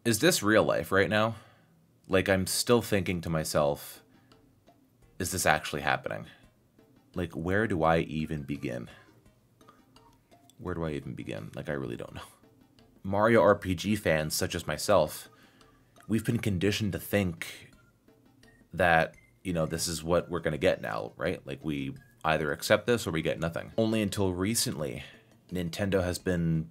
Is this real life right now? Like, I'm still thinking to myself, is this actually happening? Like, where do I even begin? Where do I even begin? Like, I really don't know. Mario RPG fans, such as myself, we've been conditioned to think that, you know, this is what we're going to get now, right? Like, we either accept this or we get nothing. Only until recently, Nintendo has been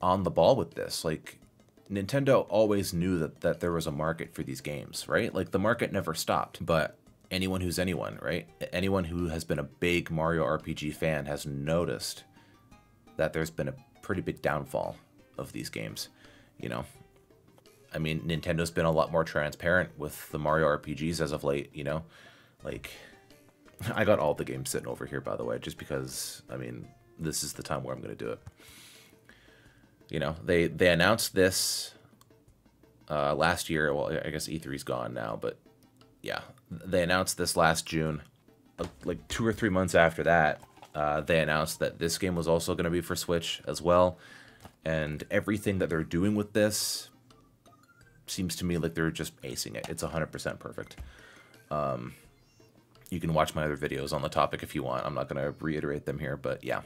on the ball with this. Like, Nintendo always knew that there was a market for these games, right? Like, the market never stopped. But anyone who's anyone, right? Anyone who has been a big Mario RPG fan has noticed that there's been a pretty big downfall of these games, you know? I mean, Nintendo's been a lot more transparent with the Mario RPGs as of late, you know? Like, I got all the games sitting over here, by the way, just because, I mean, this is the time where I'm going to do it. You know, they announced this last year. Well, I guess E3's gone now, but yeah, they announced this last June. Like 2 or 3 months after that, they announced that this game was also going to be for Switch as well. And everything that they're doing with this seems to me like they're just acing it. It's 100% perfect. You can watch my other videos on the topic if you want. I'm not going to reiterate them here, but yeah.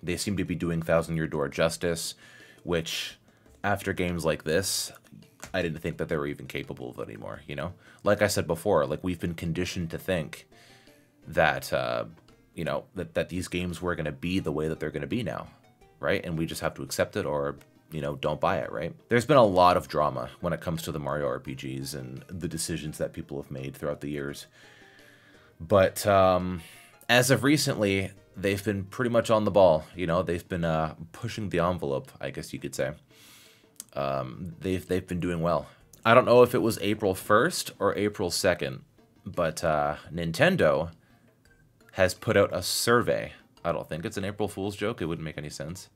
They seem to be doing Thousand Year Door justice, which, after games like this, I didn't think that they were even capable of it anymore, you know? Like I said before, like, we've been conditioned to think that, you know, that these games were going to be the way that they're going to be now, right? And we just have to accept it or, you know, don't buy it, right? There's been a lot of drama when it comes to the Mario RPGs and the decisions that people have made throughout the years. But as of recently, they've been pretty much on the ball. You know, they've been pushing the envelope, I guess you could say. They've been doing well. I don't know if it was April 1st or April 2nd, but Nintendo has put out a survey. I don't think it's an April Fool's joke. It wouldn't make any sense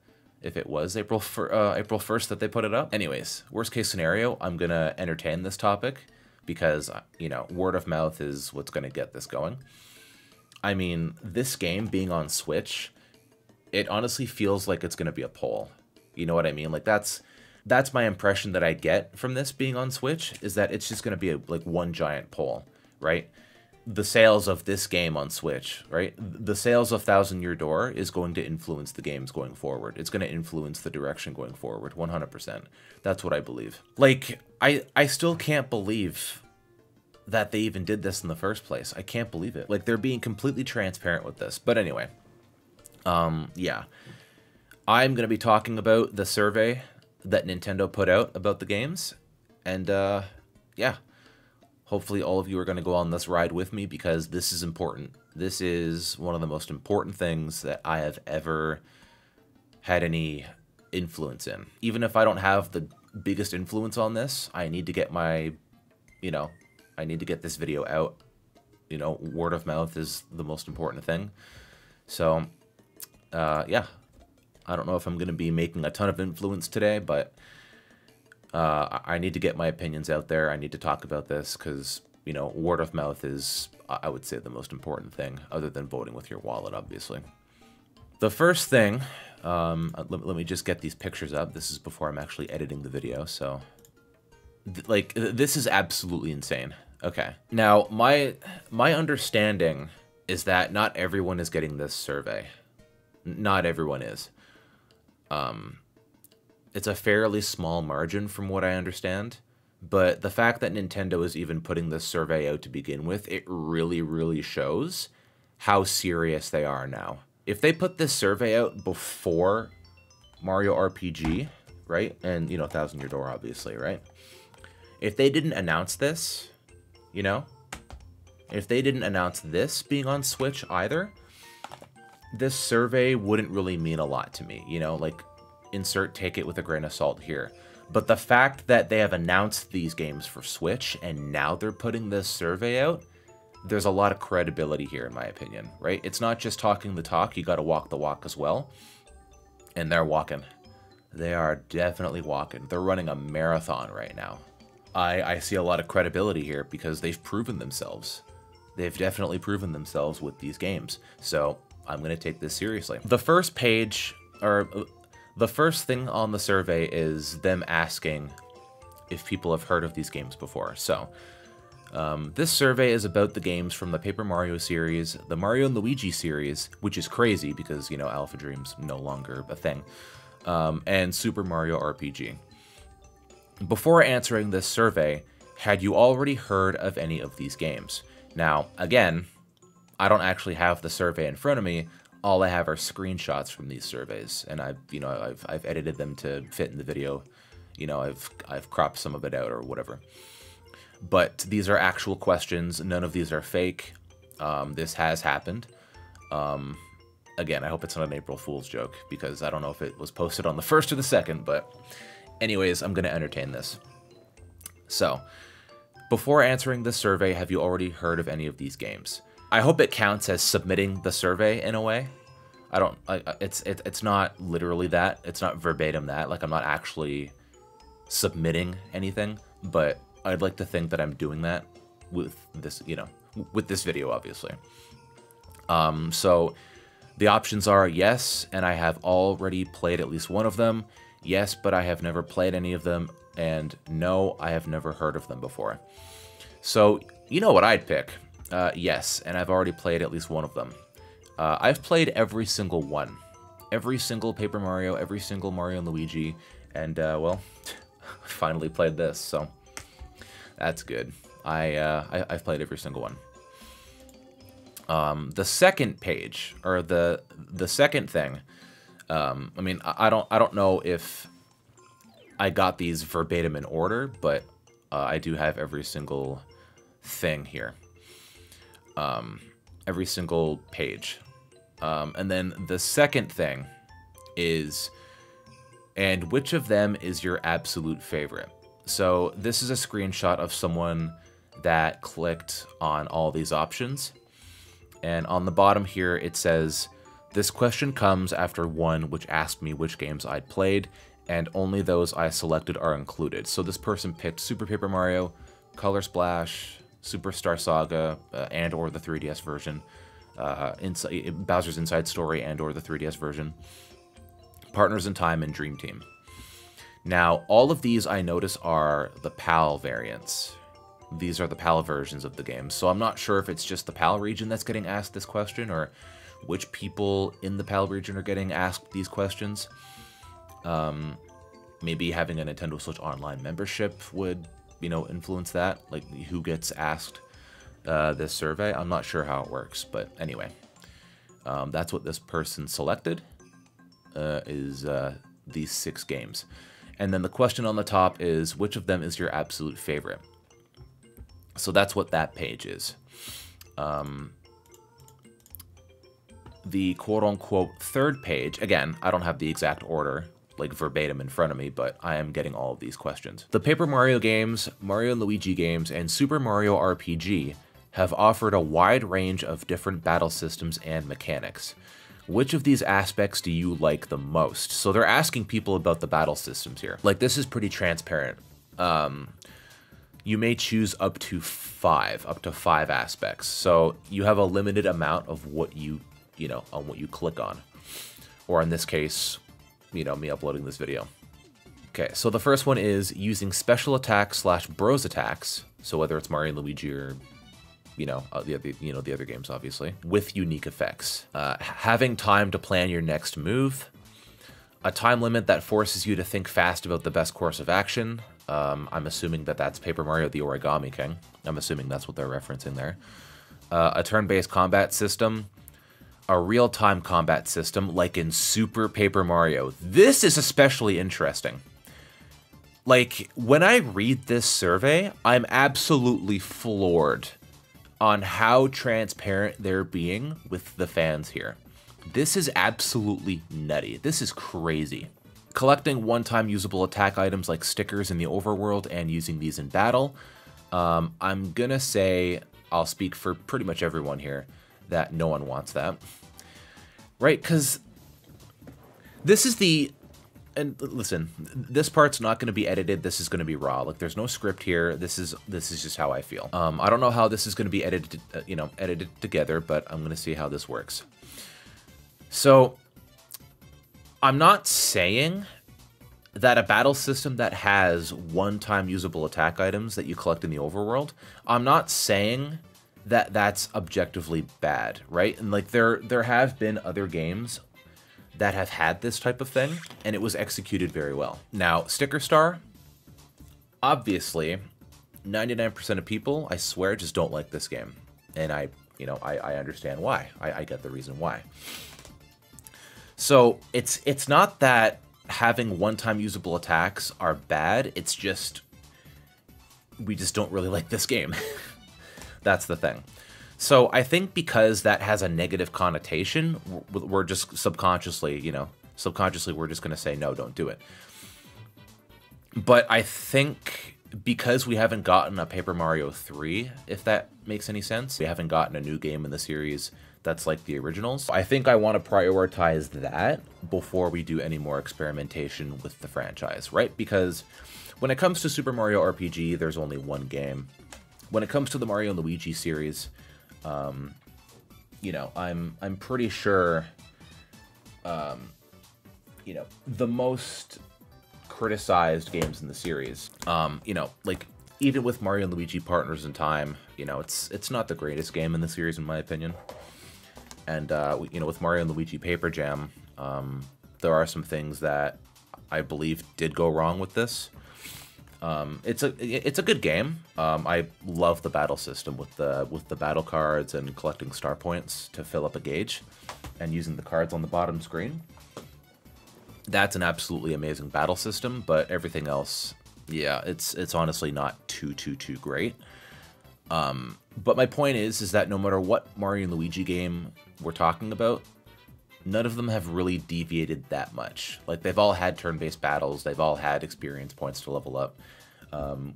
if it was April 1st that they put it up. Anyways, worst case scenario, I'm going to entertain this topic because, you know, word of mouth is what's going to get this going. I mean, this game being on Switch, it honestly feels like it's going to be a poll. You know what I mean? Like, that's my impression that I get from this being on Switch, is that it's just going to be like one giant poll, right? The sales of this game on Switch, right? The sales of Thousand Year Door is going to influence the games going forward. It's going to influence the direction going forward, 100%. That's what I believe. Like, I still can't believe that they even did this in the first place. I can't believe it. Like, they're being completely transparent with this. But anyway, yeah. I'm going to be talking about the survey that Nintendo put out about the games. And, yeah. Hopefully all of you are going to go on this ride with me because this is important. This is one of the most important things that I have ever had any influence in. Even if I don't have the biggest influence on this, I need to get my, you know, I need to get this video out. You know, word of mouth is the most important thing. So, yeah. I don't know if I'm going to be making a ton of influence today, but I need to get my opinions out there. I need to talk about this because, you know, word of mouth is, I would say, the most important thing, other than voting with your wallet, obviously. The first thing, let me just get these pictures up. This is before I'm actually editing the video, so... Like, this is absolutely insane. Okay. Now, my understanding is that not everyone is getting this survey. Not everyone is. It's a fairly small margin from what I understand, but the fact that Nintendo is even putting this survey out to begin with, it really, really shows how serious they are now. If they put this survey out before Mario RPG, right, and, you know, Thousand Year Door, obviously, right? If they didn't announce this, you know, if they didn't announce this being on Switch either, this survey wouldn't really mean a lot to me, you know, like, take it with a grain of salt here. But the fact that they have announced these games for Switch and now they're putting this survey out, there's a lot of credibility here, in my opinion, right? It's not just talking the talk, you gotta walk the walk as well. And they're walking. They are definitely walking. They're running a marathon right now. I see a lot of credibility here because they've proven themselves. They've definitely proven themselves with these games. So I'm going to take this seriously. The first page, or the first thing on the survey is them asking if people have heard of these games before. So, this survey is about the games from the Paper Mario series, the Mario and Luigi series, which is crazy because, you know, Alpha Dream's no longer a thing, and Super Mario RPG. Before answering this survey, had you already heard of any of these games? Now, again, I don't actually have the survey in front of me. All I have are screenshots from these surveys, and I've edited them to fit in the video. You know, I've cropped some of it out or whatever. But these are actual questions. None of these are fake. This has happened. Again, I hope it's not an April Fool's joke, because I don't know if it was posted on the 1st or the 2nd, but anyways, I'm going to entertain this. So, before answering this survey, have you already heard of any of these games? I hope it counts as submitting the survey in a way. It's not literally that. It's not verbatim that. Like, I'm not actually submitting anything, but I'd like to think that I'm doing that with this, you know, with this video, obviously. So the options are yes, and I have already played at least one of them. Yes, but I have never played any of them. And no, I have never heard of them before. So, you know what I'd pick? Yes, and I've already played at least one of them. I've played every single one. Every single Paper Mario, every single Mario and Luigi, and, well, finally played this, so that's good. I've played every single one. The second page, or the second thing, I mean, I don't know if I got these verbatim in order, but I do have every single thing here. Every single page. And then the second thing is, and which of them is your absolute favorite? So this is a screenshot of someone that clicked on all these options. And on the bottom here, it says, this question comes after one which asked me which games I'd played, and only those I selected are included. So this person picked Super Paper Mario, Color Splash, Superstar Saga, and or the 3DS version, Bowser's Inside Story and or the 3DS version, Partners in Time, and Dream Team. Now, all of these I notice are the PAL variants. These are the PAL versions of the game, so I'm not sure if it's just the PAL region that's getting asked this question, or which people in the PAL region are getting asked these questions. Maybe having a Nintendo Switch Online membership would, you know, influence that, like who gets asked this survey. I'm not sure how it works, but anyway, that's what this person selected, is these 6 games. And then the question on the top is, which of them is your absolute favorite? So that's what that page is. The quote-unquote third page, again, I don't have the exact order, like verbatim in front of me, but I am getting all of these questions. The Paper Mario games, Mario and Luigi games, and Super Mario RPG have offered a wide range of different battle systems and mechanics. Which of these aspects do you like the most? So they're asking people about the battle systems here. Like, this is pretty transparent. You may choose up to 5 aspects. So you have a limited amount of what you know, on what you click on. Or in this case, you know, me uploading this video. Okay, so the first one is using special attacks / bros attacks. So whether it's Mario and Luigi or, you know, the other games, obviously, with unique effects. Having time to plan your next move. A time limit that forces you to think fast about the best course of action. I'm assuming that that's Paper Mario the Origami King. I'm assuming that's what they're referencing there. A turn-based combat system. A real-time combat system, like in Super Paper Mario. This is especially interesting. Like, when I read this survey, I'm absolutely floored on how transparent they're being with the fans here. This is absolutely nutty. This is crazy. Collecting one-time usable attack items like stickers in the overworld and using these in battle. I'm gonna say, I'll speak for pretty much everyone here, that no one wants that. Right, because this is the... And listen, this part's not going to be edited. This is going to be raw. Like, there's no script here. This is just how I feel. I don't know how this is going to be edited, edited together, but I'm going to see how this works. So, I'm not saying that a battle system that has one-time usable attack items that you collect in the overworld, I'm not saying that that's objectively bad, right? And like there have been other games that have had this type of thing, and it was executed very well. Now, Sticker Star, obviously, 99% of people, I swear, just don't like this game. And I understand why. I get the reason why. So it's not that having one-time usable attacks are bad. It's just we just don't really like this game. That's the thing. So I think because that has a negative connotation, we're just subconsciously, we're just going to say, no, don't do it. But I think because we haven't gotten a Paper Mario 3, if that makes any sense, we haven't gotten a new game in the series that's like the originals. I think I want to prioritize that before we do any more experimentation with the franchise, right? Because when it comes to Super Mario RPG, there's only one game. When it comes to the Mario and Luigi series, I'm pretty sure, the most criticized games in the series, like even with Mario and Luigi Partners in Time, it's not the greatest game in the series in my opinion. And with Mario and Luigi Paper Jam, there are some things that I believe did go wrong with this. It's a good game. I love the battle system with the battle cards and collecting star points to fill up a gauge and using the cards on the bottom screen. That's an absolutely amazing battle system, but everything else, yeah, it's honestly not too great. But my point is that no matter what Mario and Luigi game we're talking about, none of them have really deviated that much. Like, they've all had turn-based battles, they've all had experience points to level up,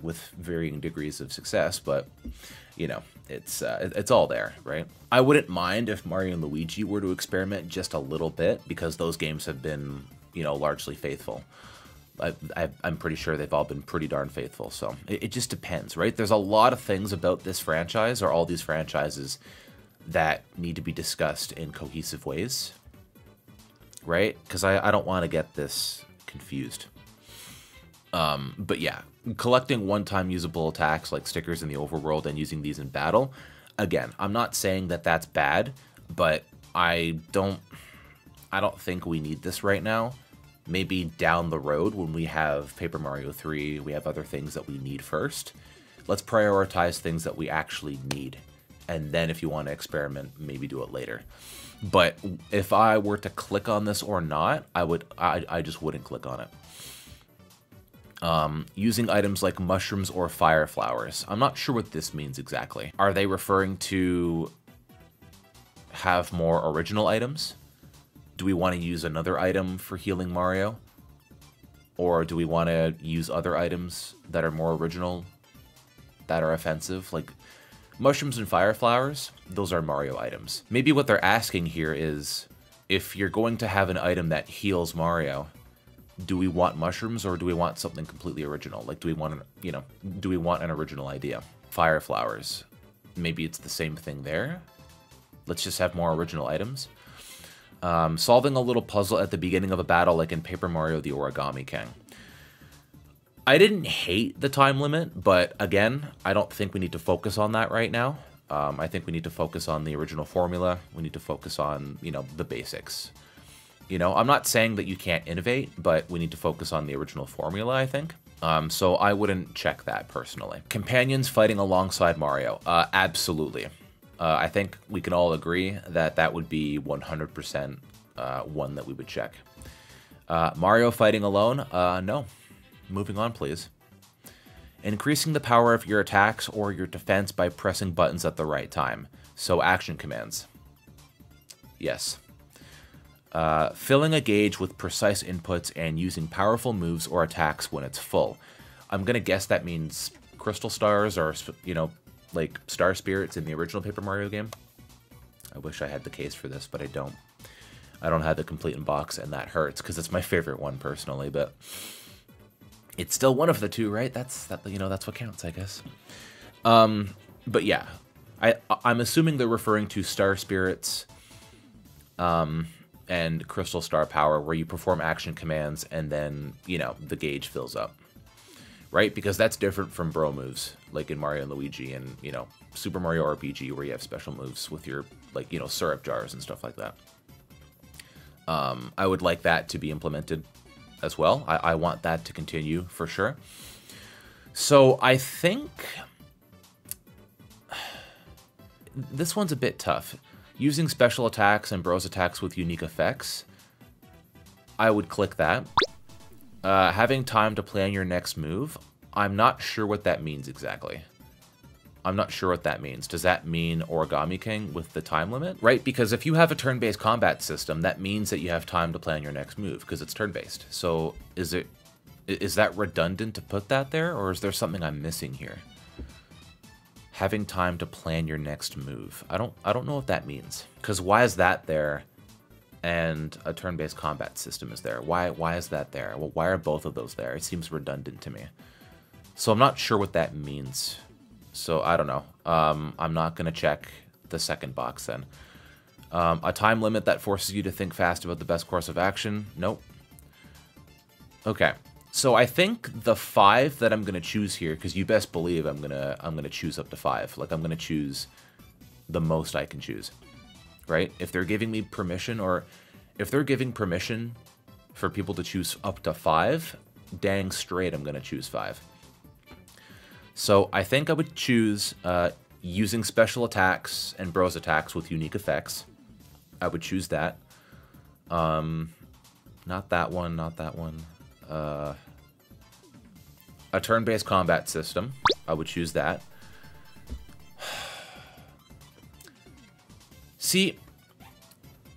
with varying degrees of success, but, it's all there, right? I wouldn't mind if Mario and Luigi were to experiment just a little bit, because those games have been, largely faithful. I'm pretty sure they've all been pretty darn faithful, so it just depends, right? There's a lot of things about this franchise, or all these franchises, that need to be discussed in cohesive ways, right? Because I don't want to get this confused. But yeah, collecting one-time usable attacks like stickers in the overworld and using these in battle, again, I'm not saying that that's bad, but I don't think we need this right now. Maybe down the road when we have Paper Mario 3, we have other things that we need first. Let's prioritize things that we actually need. And then if you want to experiment, maybe do it later. But if I were to click on this or not, I just wouldn't click on it. Using items like mushrooms or fire flowers. I'm not sure what this means exactly. Are they referring to have more original items? Do we want to use another item for healing Mario? Or do we want to use other items that are more original, that are offensive? Like, mushrooms and fire flowers, those are Mario items. Maybe what they're asking here is, if you're going to have an item that heals Mario, do we want mushrooms or do we want something completely original? Like, do we want an original idea? Fire flowers, maybe it's the same thing there. Let's just have more original items. Solving a little puzzle at the beginning of a battle, like in Paper Mario the Origami King. I didn't hate the time limit, but again, I don't think we need to focus on that right now. I think we need to focus on the original formula. We need to focus on, the basics. I'm not saying that you can't innovate, but we need to focus on the original formula, I think. So I wouldn't check that personally. Companions fighting alongside Mario. Absolutely. I think we can all agree that that would be 100% one that we would check. Mario fighting alone? No. Moving on, please. Increasing the power of your attacks or your defense by pressing buttons at the right time. So action commands. Yes. Filling a gauge with precise inputs and using powerful moves or attacks when it's full. I'm going to guess that means crystal stars or, like star spirits in the original Paper Mario game. I wish I had the case for this, but I don't. I don't have the complete in box, and that hurts because it's my favorite one personally, but it's still one of the two, right? That's what counts, I guess. But yeah, I'm assuming they're referring to star spirits, and Crystal Star Power, where you perform action commands and then, you know, the gauge fills up. Right? Because that's different from bro moves, like in Mario and Luigi and, you know, Super Mario RPG, where you have special moves with your, like, you know, syrup jars and stuff like that. I would like that to be implemented as well. I want that to continue for sure. So I think this one's a bit tough. Using special attacks and bros attacks with unique effects, I would click that. Having time to plan your next move, I'm not sure what that means exactly. I'm not sure what that means. Does that mean Origami King with the time limit? Right, because if you have a turn-based combat system, that means that you have time to plan your next move, because it's turn-based. So is that redundant to put that there, or is there something I'm missing here? Having time to plan your next move. I don't know what that means. Because why is that there and a turn-based combat system is there? Why is that there? Well, why are both of those there? It seems redundant to me. So I'm not sure what that means. So I don't know. I'm not going to check the second box then. A time limit that forces you to think fast about the best course of action. Nope. Okay. So I think the 5 that I'm going to choose here, because you best believe I'm gonna choose up to 5. Like, I'm going to choose the most I can choose. Right? If they're giving me permission, or if they're giving permission for people to choose up to 5, dang straight I'm going to choose 5. So I think I would choose using special attacks and bros attacks with unique effects. I would choose that. Not that one, not that one. A turn-based combat system. I would choose that. See,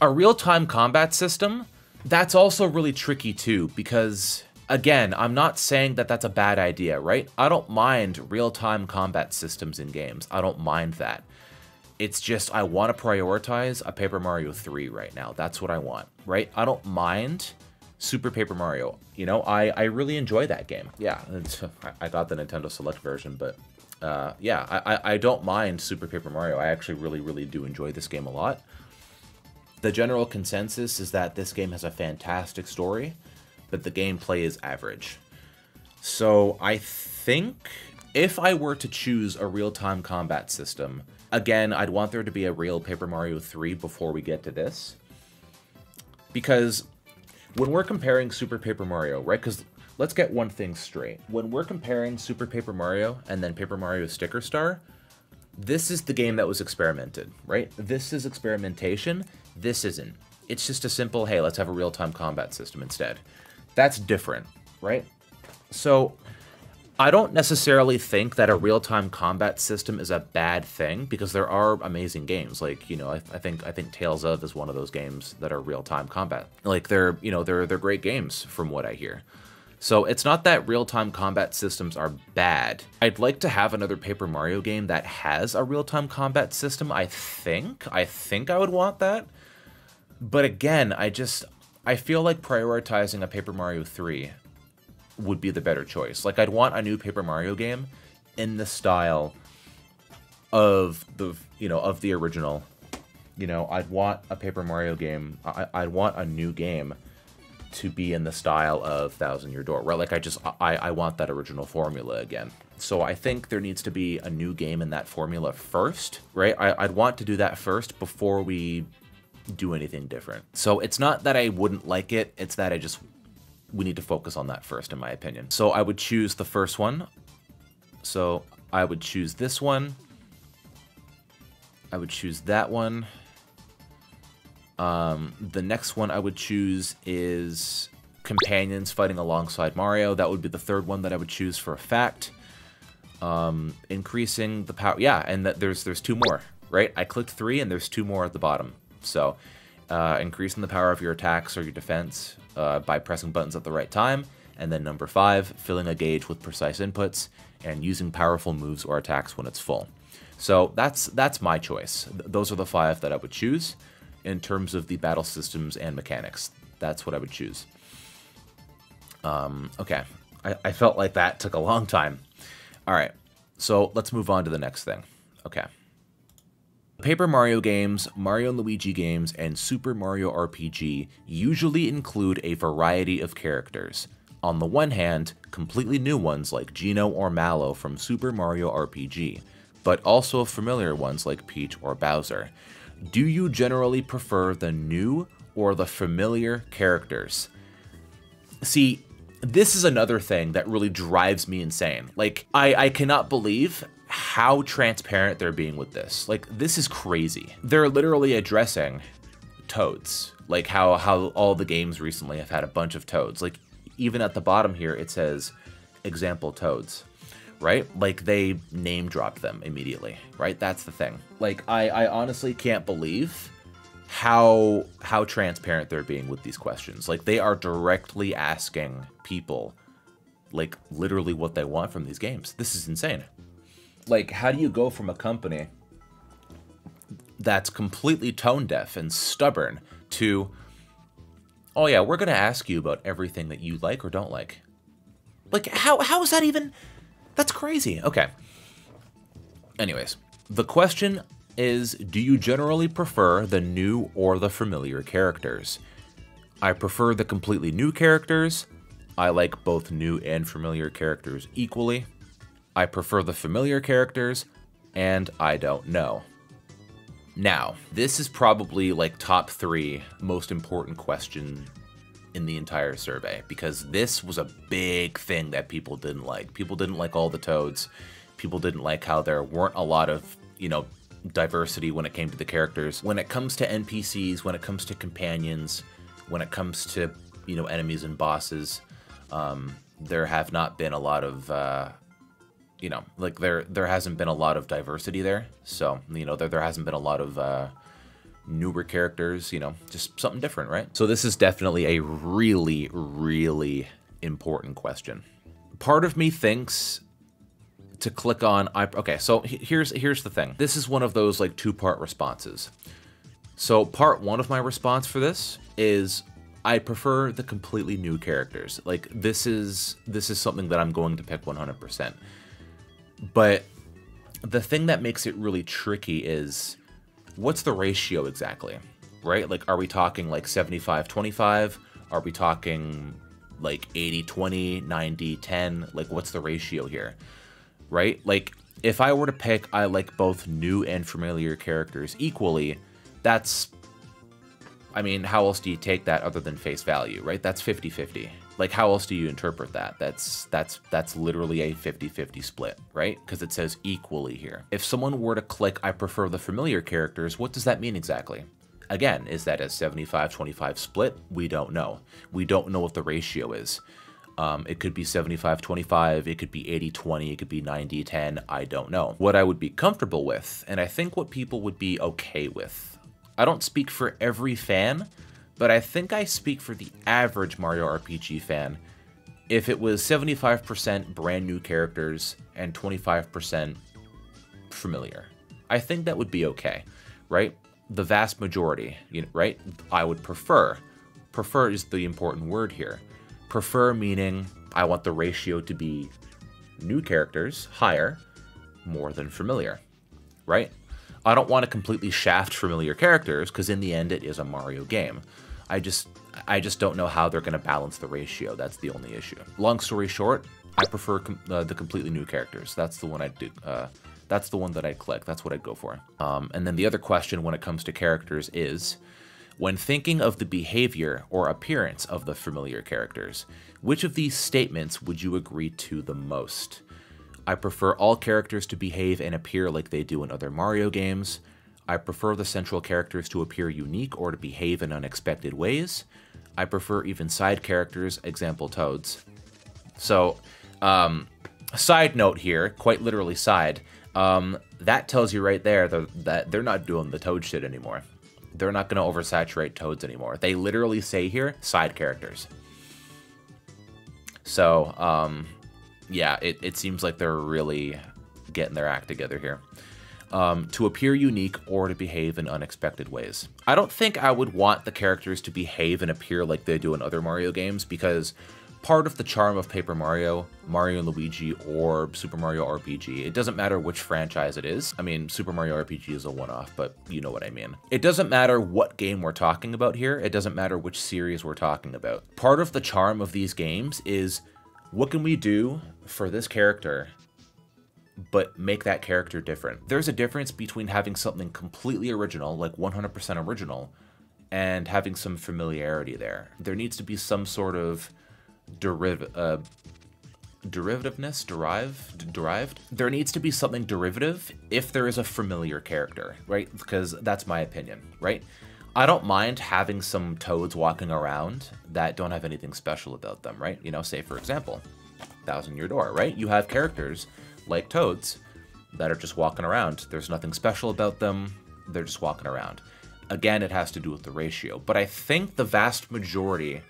a real-time combat system, that's also really tricky too, because again, I'm not saying that that's a bad idea, right? I don't mind real-time combat systems in games. I don't mind that. It's just I want to prioritize a Paper Mario 3 right now. That's what I want, right? I don't mind Super Paper Mario. You know, I really enjoy that game. Yeah, I got the Nintendo Select version, but yeah, I don't mind Super Paper Mario. I actually really do enjoy this game a lot. The general consensus is that this game has a fantastic story, but the gameplay is average. So I think if I were to choose a real-time combat system, again, I'd want there to be a real Paper Mario 3 before we get to this. Because when we're comparing Super Paper Mario, right? Because let's get one thing straight. When we're comparing Super Paper Mario and then Paper Mario Sticker Star, this is the game that was experimented, right? This is experimentation. This isn't. It's just a simple, hey, let's have a real-time combat system instead. That's different, right? So I don't necessarily think that a real-time combat system is a bad thing, because there are amazing games. Like, you know, I think Tales of is one of those games that are real-time combat. Like, they're, you know, they're great games from what I hear. So it's not that real-time combat systems are bad. I'd like to have another Paper Mario game that has a real-time combat system. I think I would want that. But again, I feel like prioritizing a Paper Mario 3 would be the better choice. Like, I'd want a new Paper Mario game in the style of the, you know, of the original. You know, I'd want a Paper Mario game. I'd want a new game to be in the style of Thousand Year Door, right? Like, I want that original formula again. So I think there needs to be a new game in that formula first, right? I'd want to do that first before we do anything different. So it's not that I wouldn't like it, it's that we need to focus on that first, in my opinion. So I would choose the first one. So I would choose this one. I would choose that one. The next one I would choose is companions fighting alongside Mario. That would be the third one that I would choose for a fact. Increasing the power. Yeah, and there's 2 more, right? I clicked 3 and there's 2 more at the bottom. So increasing the power of your attacks or your defense by pressing buttons at the right time. And then number 5, filling a gauge with precise inputs and using powerful moves or attacks when it's full. So that's my choice. Those are the 5 that I would choose in terms of the battle systems and mechanics. That's what I would choose. Okay, I felt like that took a long time. All right, so let's move on to the next thing. Okay. Paper Mario games, Mario and Luigi games, and Super Mario RPG usually include a variety of characters. On the one hand, completely new ones like Geno or Mallow from Super Mario RPG, but also familiar ones like Peach or Bowser. Do you generally prefer the new or the familiar characters? See, this is another thing that really drives me insane. Like, I cannot believe how transparent they're being with this. Like, this is crazy. They're literally addressing toads. Like how all the games recently have had a bunch of toads. Like, even at the bottom here, it says example toads, right? Like, they name dropped them immediately, right? That's the thing. Like, I honestly can't believe how transparent they're being with these questions. Like, they are directly asking people, like, literally what they want from these games. This is insane. Like, how do you go from a company that's completely tone deaf and stubborn to, oh yeah, we're going to ask you about everything that you like or don't like? Like, how is that even? That's crazy. Okay. Anyways, the question is, do you generally prefer the new or the familiar characters? I prefer the completely new characters. I like both new and familiar characters equally. I prefer the familiar characters, and I don't know. Now, this is probably like top 3 most important question in the entire survey, because this was a big thing that people didn't like. People didn't like all the toads. People didn't like how there weren't a lot of, you know, diversity when it came to the characters. When it comes to NPCs, when it comes to companions, when it comes to, you know, enemies and bosses, there have not been a lot of, you know, like there hasn't been a lot of diversity there. So, you know, there hasn't been a lot of newer characters, you know, just something different, right? So this is definitely a really, really important question. Part of me thinks to click on, okay, so here's the thing. This is one of those like 2-part responses. So part 1 of my response for this is I prefer the completely new characters. Like, this is something that I'm going to pick 100%. But the thing that makes it really tricky is, what's the ratio exactly, right? Like, are we talking like 75-25? Are we talking like 80-20, 90-10? Like, what's the ratio here, right? Like, if I were to pick, I like both new and familiar characters equally, that's, I mean, how else do you take that other than face value, right? That's 50-50. Like, how else do you interpret that? That's literally a 50-50 split, right? Because it says equally here. If someone were to click, I prefer the familiar characters, what does that mean exactly? Again, is that a 75-25 split? We don't know. We don't know what the ratio is. It could be 75-25, it could be 80-20, it could be 90-10, I don't know. What I would be comfortable with, and I think what people would be okay with, I don't speak for every fan, but I think I speak for the average Mario RPG fan. If it was 75% brand new characters and 25% familiar, I think that would be okay, right? The vast majority, right? I would prefer. Prefer is the important word here. Prefer meaning I want the ratio to be new characters higher, more than familiar, right? I don't want to completely shaft familiar characters, because in the end it is a Mario game. I just don't know how they're going to balance the ratio. That's the only issue. Long story short, I prefer the completely new characters. That's the one I'd do. That's the one that I'd click. That's what I'd go for. And then the other question when it comes to characters is, when thinking of the behavior or appearance of the familiar characters, which of these statements would you agree to the most? I prefer all characters to behave and appear like they do in other Mario games. I prefer the central characters to appear unique or to behave in unexpected ways. I prefer even side characters, example Toads. So, side note here, quite literally side, that tells you right there that they're not doing the Toad shit anymore. They're not going to oversaturate Toads anymore. They literally say here, side characters. So, yeah, it seems like they're really getting their act together here. To appear unique or to behave in unexpected ways. I don't think I would want the characters to behave and appear like they do in other Mario games, because part of the charm of Paper Mario, Mario and Luigi, or Super Mario RPG. It doesn't matter which franchise it is. I mean, Super Mario RPG is a one-off, but you know what I mean. It doesn't matter what game we're talking about here. It doesn't matter which series we're talking about. Part of the charm of these games is, what can we do for this character but make that character different? There's a difference between having something completely original, like 100% original, and having some familiarity there. There needs to be some sort of derived. There needs to be something derivative if there is a familiar character, right? Because that's my opinion, right? I don't mind having some toads walking around that don't have anything special about them, right? You know, say for example, Thousand Year Door, right? You have characters like toads that are just walking around. There's nothing special about them. They're just walking around. Again, it has to do with the ratio. But I think the vast majority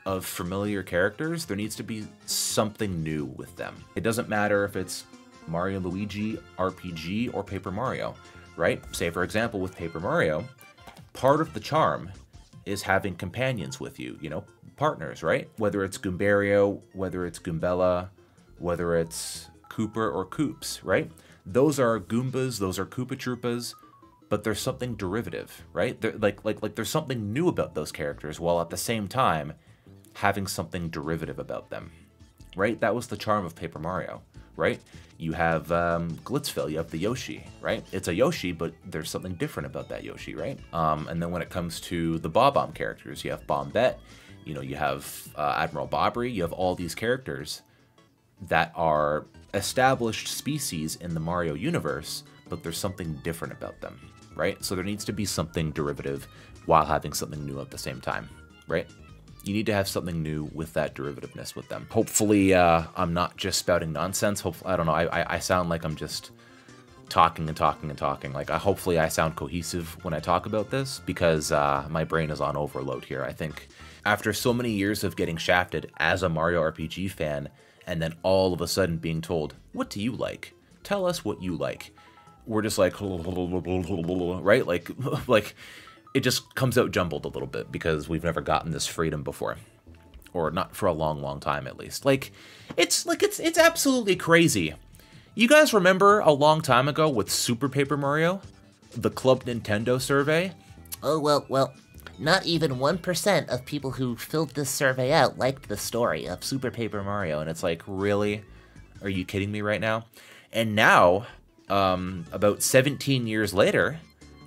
of familiar characters, there needs to be something new with them. It doesn't matter if it's Mario and Luigi, RPG, or Paper Mario, right? Say, for example, with Paper Mario, part of the charm is having companions with you, you know, partners, right? Whether it's Goombario, whether it's Goombella, whether it's Cooper or Koops, right? Those are Goombas, those are Koopa Troopas, but there's something derivative, right? Like there's something new about those characters, while at the same time having something derivative about them, right? That was the charm of Paper Mario, right? You have Glitzville, you have the Yoshi, right? It's a Yoshi, but there's something different about that Yoshi, right? And then when it comes to the Bob-omb characters, you have Bombette, you know, you have Admiral Bobbery, you have all these characters that are established species in the Mario universe, but there's something different about them, right? So there needs to be something derivative while having something new at the same time, right? You need to have something new with that derivativeness with them. Hopefully, I'm not just spouting nonsense. Hopefully, I don't know, I sound like I'm just talking and talking and talking. Like, hopefully I sound cohesive when I talk about this, because my brain is on overload here. I think after so many years of getting shafted as a Mario RPG fan, and then all of a sudden being told, what do you like? Tell us what you like. We're just like, right? Like it just comes out jumbled a little bit because we've never gotten this freedom before, or not for a long, long time at least. It's absolutely crazy. You guys remember a long time ago with Super Paper Mario, the Club Nintendo survey? Oh, well, not even 1% of people who filled this survey out liked the story of Super Paper Mario, and it's like, really? Are you kidding me right now? And now, about 17 years later,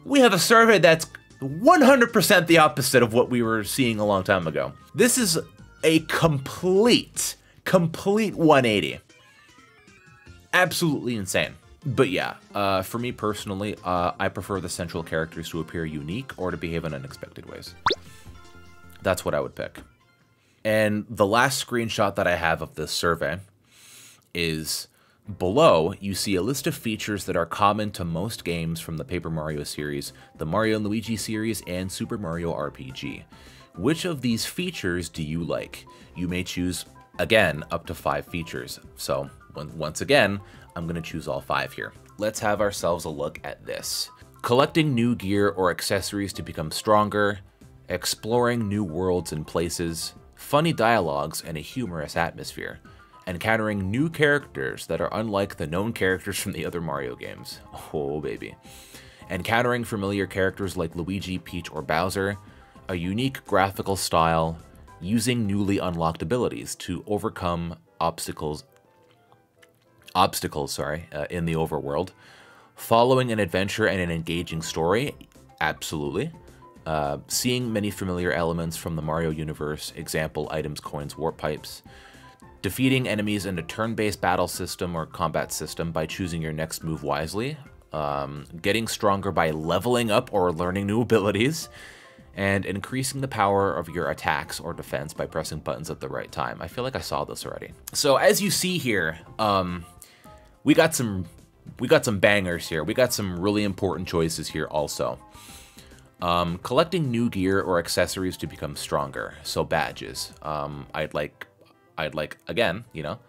we have a survey that's 100% the opposite of what we were seeing a long time ago. This is a complete 180. Absolutely insane. But yeah, for me personally, I prefer the central characters to appear unique or to behave in unexpected ways. That's what I would pick. And the last screenshot that I have of this survey is below. You see a list of features that are common to most games from the Paper Mario series, the Mario and Luigi series, and Super Mario RPG. Which of these features do you like? You may choose, again, up to 5 features. So, once again, I'm going to choose all 5 here. Let's have ourselves a look at this. Collecting new gear or accessories to become stronger, exploring new worlds and places, funny dialogues, and a humorous atmosphere. Encountering new characters that are unlike the known characters from the other Mario games. Oh, baby. Encountering familiar characters like Luigi, Peach, or Bowser. A unique graphical style. Using newly unlocked abilities to overcome obstacles in the overworld. Following an adventure and an engaging story. Absolutely. Seeing many familiar elements from the Mario universe. Example, items, coins, warp pipes. Defeating enemies in a turn-based battle system or combat system by choosing your next move wisely. Getting stronger by leveling up or learning new abilities. And increasing the power of your attacks or defense by pressing buttons at the right time. I feel like I saw this already. So as you see here, we got some bangers here. We got some really important choices here also. Collecting new gear or accessories to become stronger. So badges. I'd like, again, you know,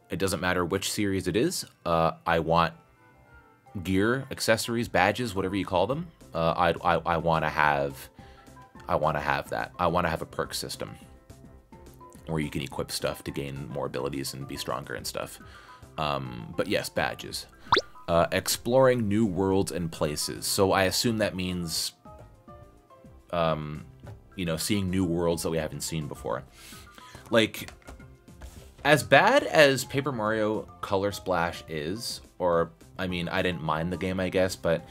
it doesn't matter which series it is. I want gear, accessories, badges, whatever you call them. I want to have that. I want to have a perk system. where you can equip stuff to gain more abilities and be stronger and stuff. But yes, badges. Exploring new worlds and places. So I assume that means, you know, seeing new worlds that we haven't seen before. Like, as bad as Paper Mario Color Splash is, or, I mean, I didn't mind the game, I guess, but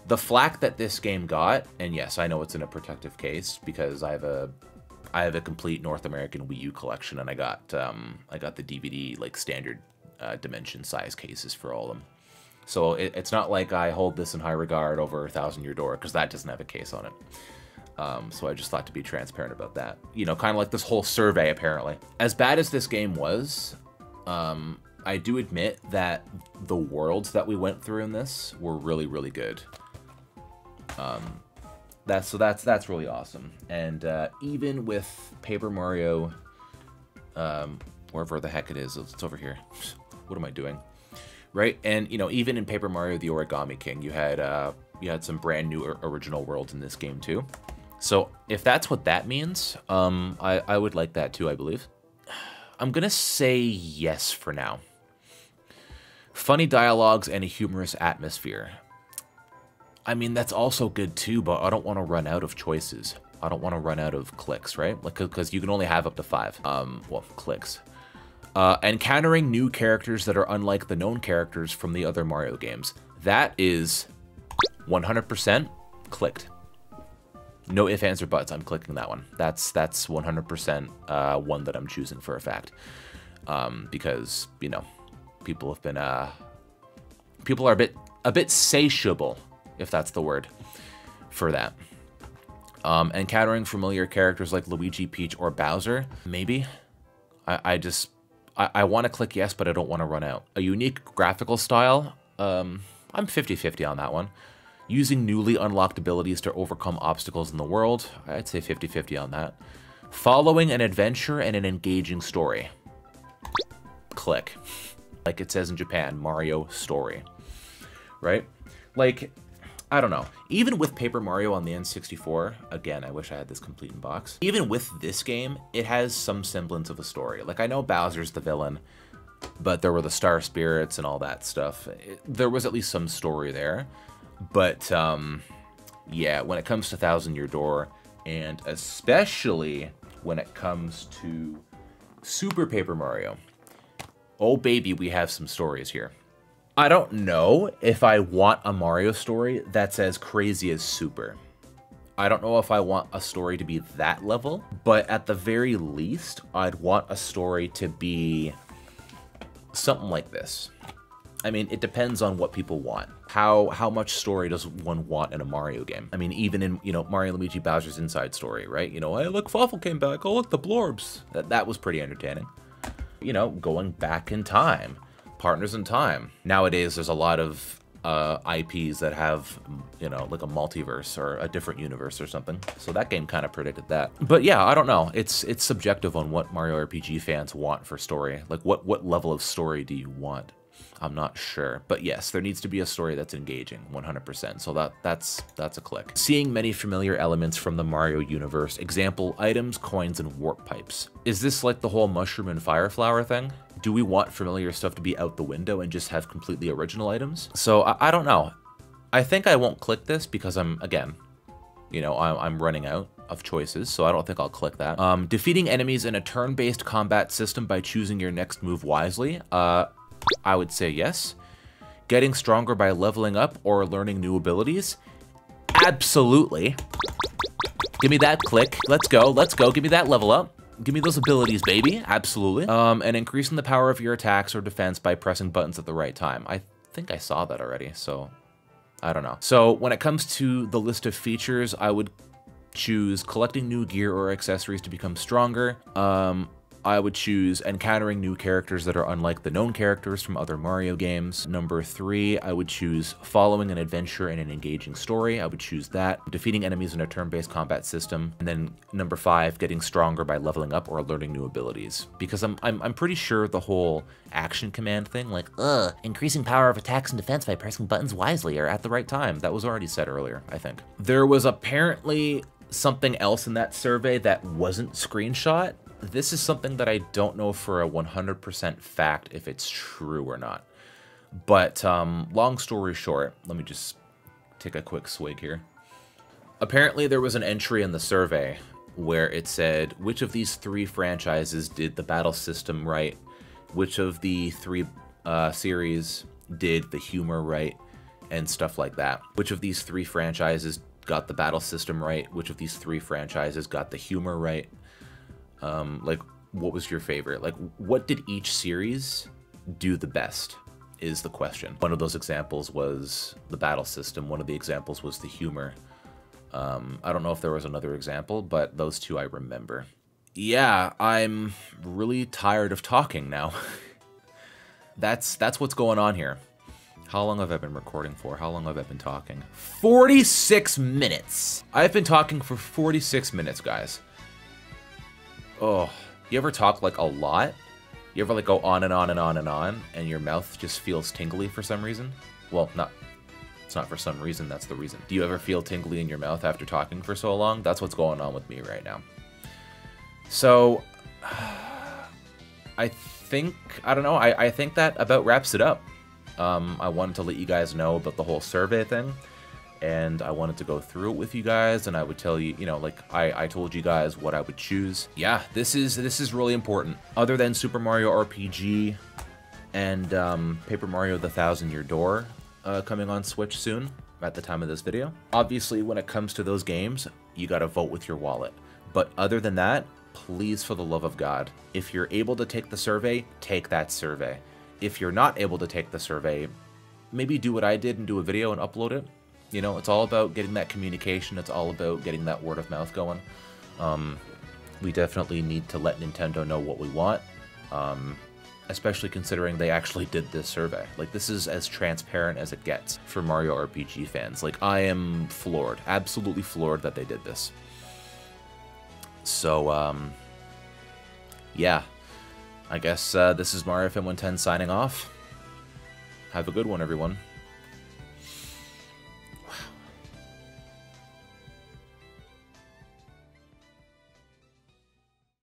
the flack that this game got, and yes, I know it's in a protective case because I have a complete North American Wii U collection, and I got the DVD, like, standard dimension size cases for all of them. So it's not like I hold this in high regard over Thousand Year Door, because that doesn't have a case on it. So I just thought to be transparent about that. You know, kind of like this whole survey, apparently. As bad as this game was, I do admit that the worlds that we went through in this were really, really good. That's really awesome. And even with Paper Mario, wherever the heck it is, it's over here. What am I doing? Right? And, you know, even in Paper Mario the Origami King, you had some brand new original worlds in this game too. So if that's what that means, I would like that too, I believe. I'm gonna say yes for now. Funny dialogues and a humorous atmosphere. I mean, that's also good too, but I don't want to run out of choices. I don't want to run out of clicks, right? Like, because you can only have up to 5, well, clicks. Encountering new characters that are unlike the known characters from the other Mario games. That is 100% clicked. No ifs, ands, or buts. I'm clicking that one. That's 100% one that I'm choosing for a fact. Because, you know, people have been people are a bit satiable, if that's the word, for that. Encountering familiar characters like Luigi, Peach, or Bowser, maybe. I want to click yes, but I don't want to run out. A unique graphical style, I'm 50-50 on that one. Using newly unlocked abilities to overcome obstacles in the world, I'd say 50-50 on that. Following an adventure and an engaging story. Click. Like it says in Japan, Mario story. Right? Like, I don't know. Even with Paper Mario on the N64, again, I wish I had this complete in box. Even with this game, it has some semblance of a story. Like, I know Bowser's the villain, but there were the Star Spirits and all that stuff. There was at least some story there. But, yeah, when it comes to Thousand Year Door, and especially when it comes to Super Paper Mario, oh baby, we have some stories here. I don't know if I want a Mario story that's as crazy as Super. I don't know if I want a story to be that level, but at the very least, I'd want a story to be something like this. I mean, it depends on what people want. How much story does one want in a Mario game? I mean, even in, you know, Mario and Luigi Bowser's Inside Story, right? You know, hey, look, Fawful came back. Oh, look, the Blorbs. That was pretty entertaining. You know, going back in time. Partners in Time. Nowadays, there's a lot of IPs that have, you know, like a multiverse or a different universe or something. So that game kind of predicted that. But yeah, I don't know. It's subjective on what Mario RPG fans want for story. Like, what level of story do you want? I'm not sure. But yes, there needs to be a story that's engaging, 100%. So that's a click. Seeing many familiar elements from the Mario universe. Example, items, coins, and warp pipes. Is this like the whole mushroom and fire flower thing? Do we want familiar stuff to be out the window and just have completely original items? So I don't know. I think I won't click this because I'm, again, you know, I'm running out of choices, so I don't think I'll click that. Defeating enemies in a turn-based combat system by choosing your next move wisely. I would say yes. Getting stronger by leveling up or learning new abilities. Absolutely. Give me that click. Let's go. Let's go. Give me that level up. Give me those abilities, baby. Absolutely. And increasing the power of your attacks or defense by pressing buttons at the right time. I think I saw that already, so I don't know. So when it comes to the list of features, I would choose collecting new gear or accessories to become stronger. I would choose encountering new characters that are unlike the known characters from other Mario games. Number 3, I would choose following an adventure and an engaging story. I would choose that. Defeating enemies in a turn-based combat system. And then number 5, getting stronger by leveling up or learning new abilities. Because I'm pretty sure the whole action command thing, like, increasing power of attacks and defense by pressing buttons wisely or at the right time. That was already said earlier, I think. There was apparently something else in that survey that wasn't screenshot. this is something that I don't know for a 100% fact if it's true or not. But long story short, let me just take a quick swig here. Apparently there was an entry in the survey where it said, which of these 3 franchises did the battle system right? Which of the 3 series did the humor right? And stuff like that. Which of these 3 franchises got the battle system right? Which of these 3 franchises got the humor right? Like, what was your favorite? Like, what did each series do the best is the question. One of those examples was the battle system. One of the examples was the humor. I don't know if there was another example, but those 2 I remember. Yeah, I'm really tired of talking now. That's what's going on here. How long have I been recording for? How long have I been talking? 46 minutes! I've been talking for 46 minutes, guys. Oh, you ever talk like a lot? You ever like go on and on and on and on, and your mouth just feels tingly for some reason? Well, it's not for some reason, that's the reason. Do you ever feel tingly in your mouth after talking for so long? That's what's going on with me right now. So, I don't know, I think that about wraps it up. I wanted to let you guys know about the whole survey thing, and I wanted to go through it with you guys, and I would tell you, you know, like I told you guys what I would choose. Yeah, this is really important. Other than Super Mario RPG and Paper Mario: The Thousand-Year Door coming on Switch soon at the time of this video. Obviously, when it comes to those games, you gotta vote with your wallet. But other than that, please, for the love of God, if you're able to take the survey, take that survey. If you're not able to take the survey, maybe do what I did and do a video and upload it. You know, it's all about getting that communication. It's all about getting that word of mouth going. We definitely need to let Nintendo know what we want, especially considering they actually did this survey. Like, this is as transparent as it gets for Mario RPG fans. Like, I am floored, absolutely floored that they did this. So, yeah. I guess this is Mario FM 110 signing off. Have a good one, everyone.